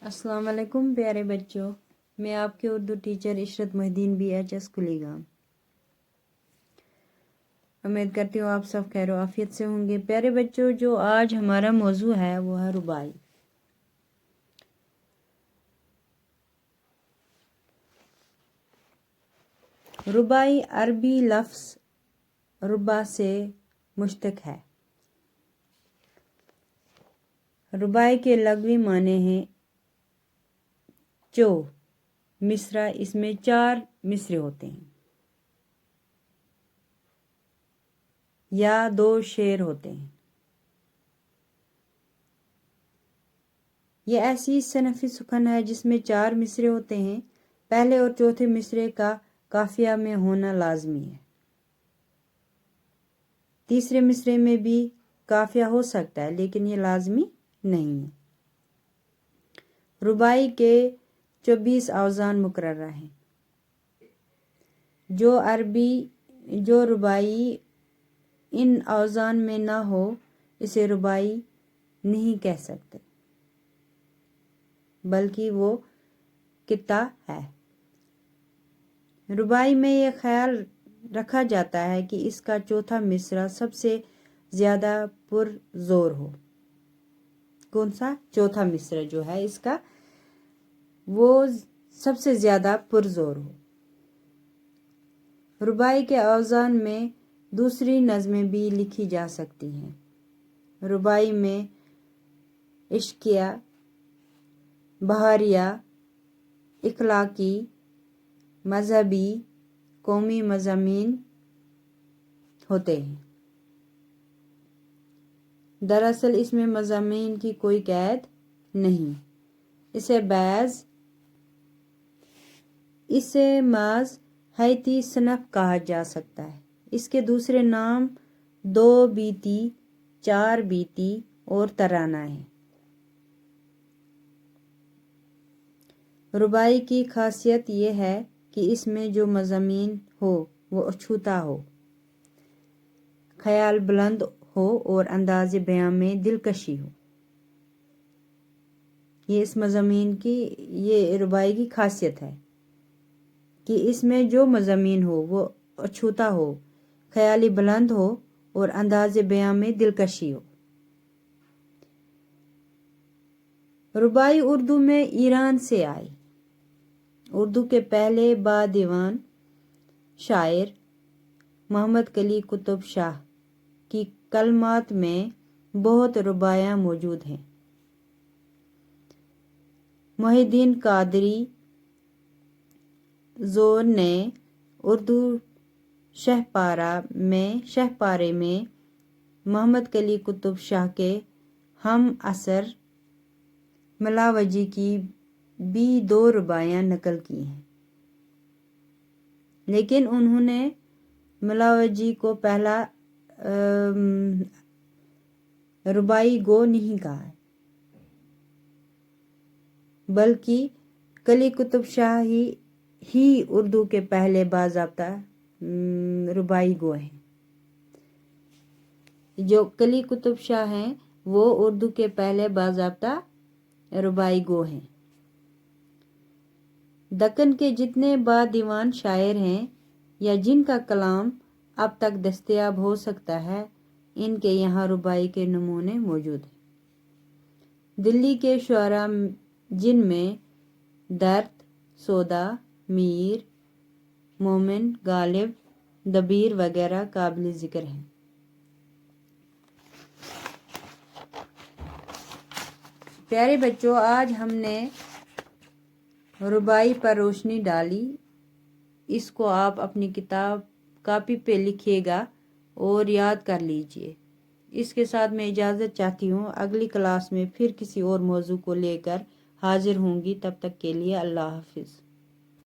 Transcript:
السلام علیکم پیارے بچوں، میں آپ کے اردو ٹیچر عشرت محی الدین BHS کلیگام۔ امید کرتی ہوں آپ سب خیر و عافیت سے ہوں گے۔ پیارے بچوں، جو آج ہمارا موضوع ہے وہ ہے ربائی۔ ربائی عربی لفظ ربا سے مشتق ہے۔ ربائی کے لغوی معنی ہیں مصرع، اس میں 4 مصرے ہوتے ہیں یا 2 شعر ہوتے ہیں۔ یہ ایسی صنفی سخن ہے جس میں 4 مصرے ہوتے ہیں۔ پہلے اور چوتھے مصرے کا قافیہ میں ہونا لازمی ہے۔ تیسرے مصرے میں بھی قافیہ ہو سکتا ہے لیکن یہ لازمی نہیں ہے۔ ربائی کے 24 اوزان مقررہ ہیں۔ جو ربائی ان اوزان میں نہ ہو اسے ربائی نہیں کہہ سکتے، بلکہ وہ قطعہ ہے۔ ربائی میں یہ خیال رکھا جاتا ہے کہ اس کا چوتھا مصرع سب سے زیادہ پر زور ہو۔ کون سا؟ چوتھا مصرع جو ہے اس کا وہ سب سے زیادہ پر زور ہو۔ ربائی کے اوزان میں دوسری نظمیں بھی لکھی جا سکتی ہیں۔ ربائی میں عشقیہ، بہاریہ، اخلاقی، مذہبی، قومی مضامین ہوتے ہیں۔ دراصل اس میں مضامین کی کوئی قید نہیں، اسے محض حیاتی صنف کہا جا سکتا ہے۔ اس کے دوسرے نام 2 بیتی، 4 بیتی اور ترانہ ہیں۔ ربائی کی خاصیت یہ ہے کہ اس میں جو مضامین ہو وہ اچھوتا ہو، خیال بلند ہو اور انداز بیان میں دلکشی ہو۔ یہ ربائی کی خاصیت ہے کہ اس میں جو مضامین ہو وہ اچھوتا ہو، خیالی بلند ہو اور انداز بیان میں دلکشی ہو۔ ربائی اردو میں ایران سے آئی۔ اردو کے پہلے بادیوان شاعر محمد قلی قطب شاہ کی کلمات میں بہت رباعیاں موجود ہیں۔ محی الدین قادری زور نے اردو شہپارے میں محمد قلی قطب شاہ کے ہم عصر ملاوجی کی بھی 2 رباعیاں نقل کی ہیں، لیکن انہوں نے ملاوجی کو پہلا رباعی گو نہیں کہا ہے، بلکہ قلی قطب شاہ ہی اردو کے پہلے باضابطہ رباعی گو ہیں۔ جو قلی قطب شاہ ہیں وہ اردو کے پہلے باضابطہ رباعی گو ہیں۔ دکن کے جتنے بادیوان شاعر ہیں یا جن کا کلام اب تک دستیاب ہو سکتا ہے، ان کے یہاں ربائی کے نمونے موجود ہیں۔ دلی کے شعراء جن میں درد، سودا، میر، مومن، غالب، دبیر وغیرہ قابل ذکر ہیں۔ پیارے بچوں، آج ہم نے ربائی پر روشنی ڈالی۔ اس کو آپ اپنی کاپی پہ لکھیے گا اور یاد کر لیجئے۔ اس کے ساتھ میں اجازت چاہتی ہوں۔ اگلی کلاس میں پھر کسی اور موضوع کو لے کر حاضر ہوں گی۔ تب تک کے لیے اللہ حافظ۔